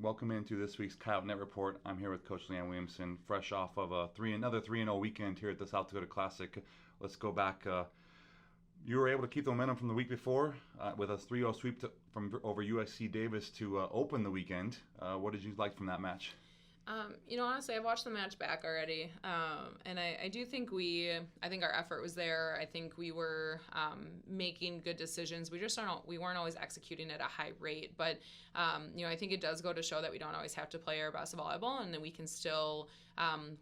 Welcome into this week's Coyote Net Report. I'm here with Coach Leanne Williamson, fresh off of another 3-0 weekend here at the South Dakota Classic. Let's go back. You were able to keep the momentum from the week before with a 3-0 sweep from over USC Davis to open the weekend. What did you like from that match? Honestly, I've watched the match back already, and I do think I think our effort was there. I think we were making good decisions. We weren't always executing at a high rate, but I think it does go to show that we don't always have to play our best volleyball, and that we can still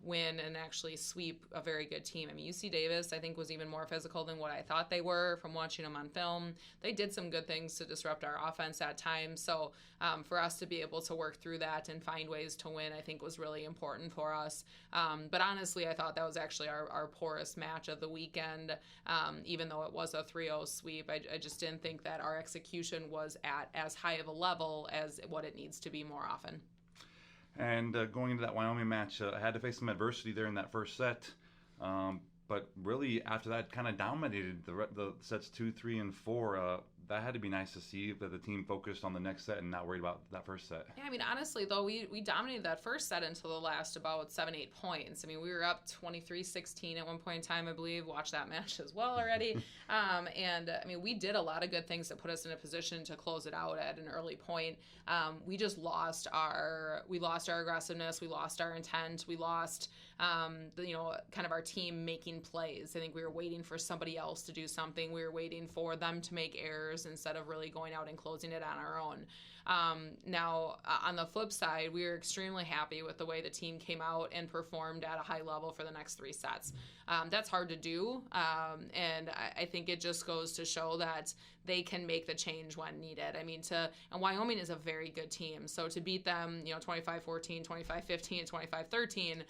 win and actually sweep a very good team. I mean, UC Davis, I think, was even more physical than what I thought they were from watching them on film. They did some good things to disrupt our offense at times, so for us to be able to work through that and find ways to win, I think was really important for us. But honestly, I thought that was actually our poorest match of the weekend, even though it was a 3-0 sweep. I just didn't think that our execution was at as high of a level as what it needs to be more often. And going into that Wyoming match, I had to face some adversity there in that first set. But really, after that, kind of dominated the sets 2, 3, and 4. That had to be nice to see that the team focused on the next set and not worried about that first set. Yeah, I mean, honestly, though, we dominated that first set until the last about 7-8 points. I mean, we were up 23-16 at one point in time, I believe. Watched that match as well already. We did a lot of good things to put us in a position to close it out at an early point. We just lost our aggressiveness. We lost our intent. We lost, kind of our team making plays. I think we were waiting for somebody else to do something. We were waiting for them to make errors instead of really going out and closing it on our own. Now, on the flip side, we were extremely happy with the way the team came out and performed at a high level for the next 3 sets. That's hard to do, and I think it just goes to show that they can make the change when needed. I mean, and Wyoming is a very good team, so to beat them, 25-14, 25-15, and 25-13,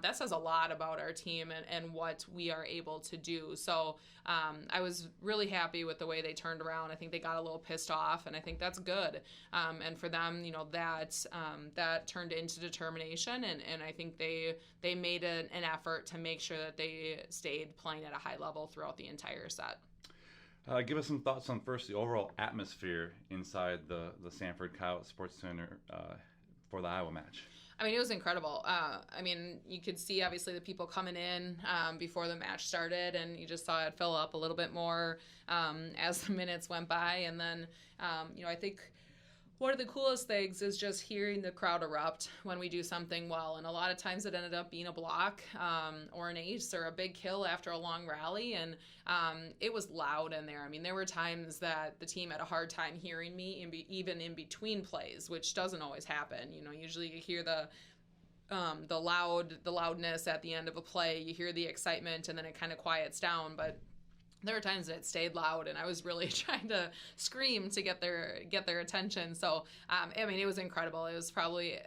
that says a lot about our team and what we are able to do. So I was really happy with the way they turned around. I think they got a little pissed off, and I think that's good. And for them, that turned into determination, and I think they made an effort to make sure that they stayed playing at a high level throughout the entire set. Give us some thoughts on first the overall atmosphere inside the Sanford Coyote Sports Center for the Iowa match. I mean, it was incredible. You could see, obviously, the people coming in before the match started, and you just saw it fill up a little bit more as the minutes went by. And then, I think one of the coolest things is just hearing the crowd erupt when we do something well. And a lot of times it ended up being a block or an ace or a big kill after a long rally. And it was loud in there. I mean, there were times that the team had a hard time hearing me, even in between plays, which doesn't always happen. Usually you hear the loudness at the end of a play. You hear the excitement, and then it kind of quiets down. But there were times that it stayed loud, and I was really trying to scream to get their attention. So, it was incredible. It was probably,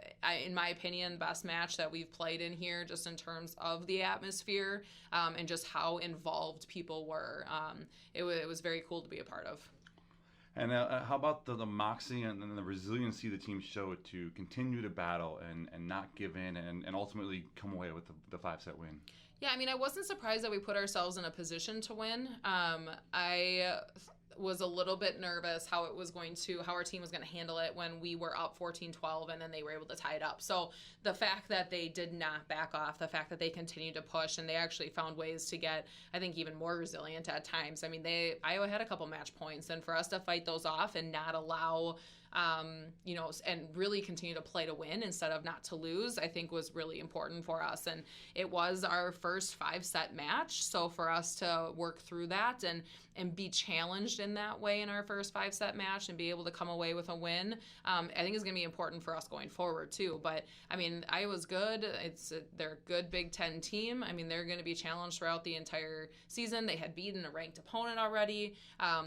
in my opinion, the best match that we've played in here, just in terms of the atmosphere and just how involved people were. It was very cool to be a part of. And how about the moxie and the resiliency the team showed to continue to battle and not give in and ultimately come away with the 5-set win? Yeah, I wasn't surprised that we put ourselves in a position to win. I was a little bit nervous how our team was going to handle it when we were up 14-12 and then they were able to tie it up. So the fact that they did not back off, the fact that they continued to push, and they actually found ways to get, I think, even more resilient at times. Iowa had a couple match points, and for us to fight those off and not allow, and really continue to play to win instead of not to lose, I think was really important for us. And it was our first 5-set match, so for us to work through that and be challenged in that way in our first 5-set match and be able to come away with a win, I think is going to be important for us going forward too. But Iowa's good. They're a good Big Ten team. They're going to be challenged throughout the entire season. They had beaten a ranked opponent already.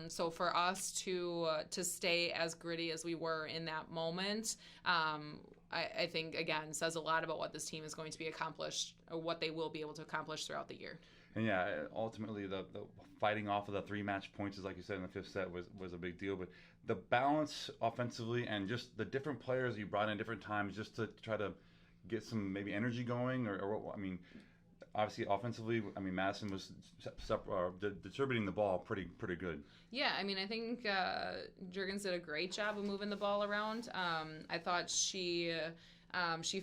So for us to stay as gritty as we were in that moment, I think, again, says a lot about what this team is going to be accomplished, or what they will be able to accomplish throughout the year. And yeah, ultimately the fighting off of the 3 match points, like you said, in the 5th set was a big deal. But the balance offensively and just the different players you brought in different times just to try to get some maybe energy going, or obviously offensively, I mean, Madison was distributing the ball pretty good. Yeah, I mean, I think Juergens did a great job of moving the ball around. I thought she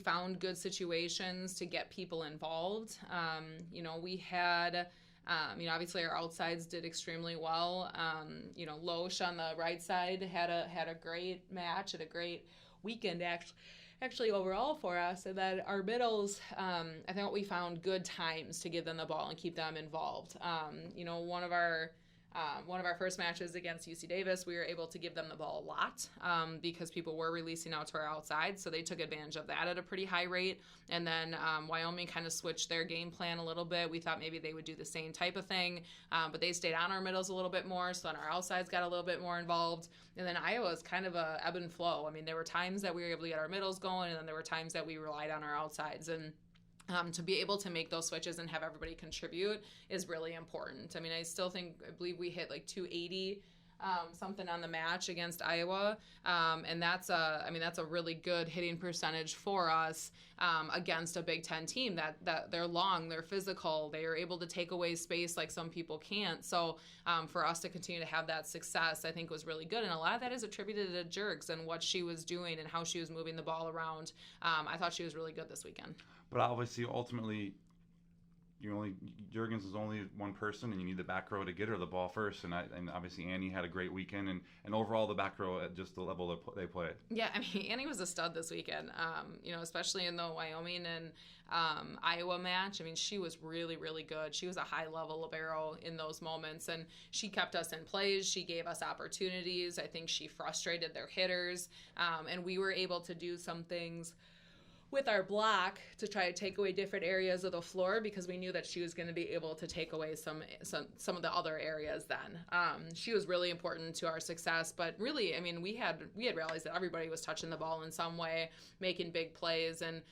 found good situations to get people involved. We had, obviously our outsides did extremely well. Loesch on the right side had a great match and a great weekend actually overall for us. And then our middles, I think we found good times to give them the ball and keep them involved. One of our first matches against UC Davis, we were able to give them the ball a lot because people were releasing out to our outside, so they took advantage of that at a pretty high rate. And then Wyoming kind of switched their game plan a little bit. We thought maybe they would do the same type of thing, but they stayed on our middles a little bit more, so then our outsides got a little bit more involved. And then Iowa was kind of a ebb and flow. I mean, there were times that we were able to get our middles going, and then there were times that we relied on our outsides. And to be able to make those switches and have everybody contribute is really important. I mean, I believe we hit like 280 something on the match against Iowa, and that's a really good hitting percentage for us against a Big Ten team that they're long, they're physical, they are able to take away space like some people can't. So for us to continue to have that success, I think was really good, and a lot of that is attributed to Juergens and what she was doing and how she was moving the ball around. I thought she was really good this weekend. But obviously, ultimately, Juergens is only one person, and you need the back row to get her the ball first. And obviously Annie had a great weekend, and overall the back row at just the level that they play. Yeah, I mean, Annie was a stud this weekend. Especially in the Wyoming and Iowa match. I mean, she was really, really good. She was a high-level libero in those moments, and she kept us in plays. She gave us opportunities. I think she frustrated their hitters, and we were able to do some things with our block to try to take away different areas of the floor because we knew that she was going to be able to take away some of the other areas then. She was really important to our success, but really, I mean, we had rallies that everybody was touching the ball in some way, making big plays, and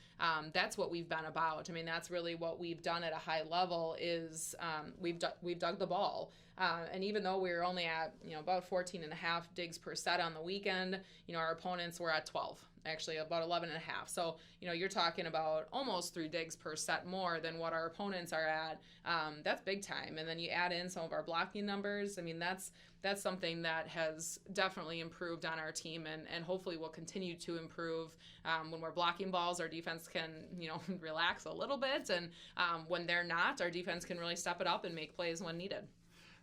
that's what we've been about. I mean, that's really what we've done at a high level is we've dug the ball. And even though we were only at about 14 and a half digs per set on the weekend, our opponents were at 12, actually about 11 and a half. So you're talking about almost 3 digs per set more than what our opponents are at. That's big time. And then you add in some of our blocking numbers. I mean, that's something that has definitely improved on our team, and hopefully will continue to improve. When we're blocking balls, our defense can relax a little bit, and when they're not, our defense can really step it up and make plays when needed.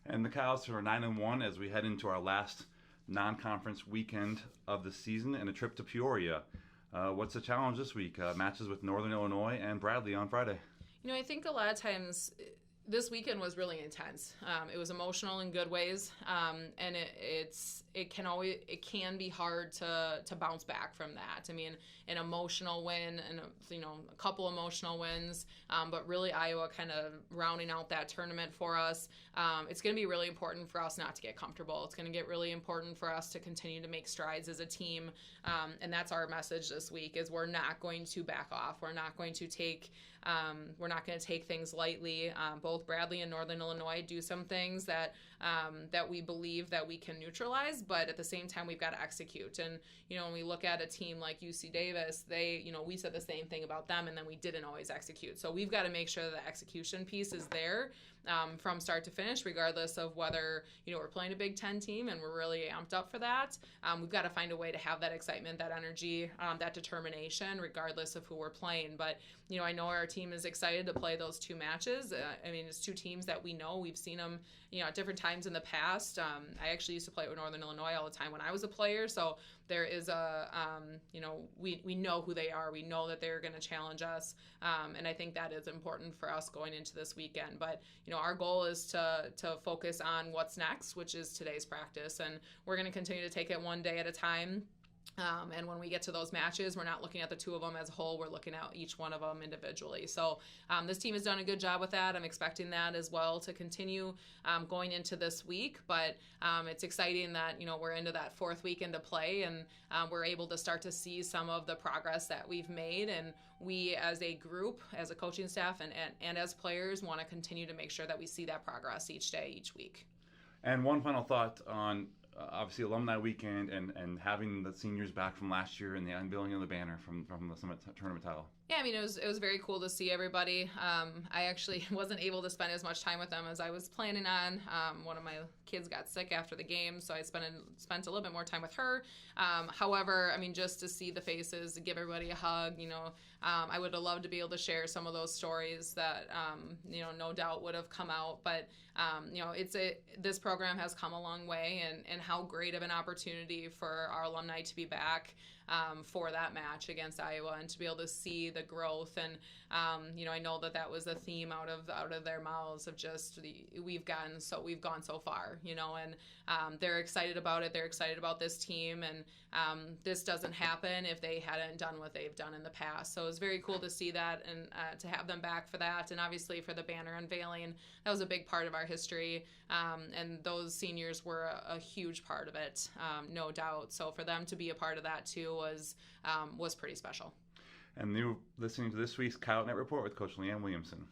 And the Cows are 9-1 as we head into our last non-conference weekend of the season and a trip to Peoria. What's the challenge this week? Matches with Northern Illinois and Bradley on Friday. I think a lot of times this weekend was really intense. It was emotional in good ways, and it can be hard to bounce back from that. I mean, an emotional win and a couple emotional wins, but really Iowa kind of rounding out that tournament for us. It's going to be really important for us not to get comfortable. It's going to get really important for us to continue to make strides as a team, and that's our message this week: is we're not going to back off. We're not going to take things lightly. Both Bradley and Northern Illinois do some things that we believe that we can neutralize, but at the same time we've got to execute. And when we look at a team like UC Davis, we said the same thing about them, and then we didn't always execute. So we've got to make sure that the execution piece is there from start to finish, regardless of whether we're playing a Big Ten team and we're really amped up for that. We've got to find a way to have that excitement, that energy, that determination, regardless of who we're playing. But I know our team is excited to play those 2 matches. I mean, it's 2 teams that we know. We've seen them at different times in the past. I actually used to play with Northern Illinois all the time when I was a player, so there is we know who they are. We know that they're going to challenge us, and I think that is important for us going into this weekend. But our goal is to focus on what's next, which is today's practice, and we're going to continue to take it one day at a time. And when we get to those matches, we're not looking at the 2 of them as a whole. We're looking at each one of them individually. So this team has done a good job with that. I'm expecting that as well to continue going into this week. But it's exciting that, we're into that 4th weekend to play, and we're able to start to see some of the progress that we've made. And we as a group, as a coaching staff, and as players want to continue to make sure that we see that progress each day, each week. And one final thought on obviously alumni weekend and having the seniors back from last year and the unveiling of the banner from the Summit Tournament title. Yeah, I mean, it was very cool to see everybody. I actually wasn't able to spend as much time with them as I was planning on. One of my kids got sick after the game, so I spent a little bit more time with her. However, I mean, just to see the faces, to give everybody a hug, I would have loved to be able to share some of those stories that, no doubt would have come out. But, this program has come a long way, and how great of an opportunity for our alumni to be back for that match against Iowa and to be able to see the growth. And I know that was a theme out of their mouths of just we've gone so far, and they're excited about it. They're excited about this team, and this doesn't happen if they hadn't done what they've done in the past. So it was very cool to see that, and to have them back for that, and obviously for the banner unveiling. That was a big part of our history, and those seniors were a huge part of it, no doubt. So for them to be a part of that too was pretty special. And you're listening to this week's Coyote Net Report with Coach Leanne Williamson.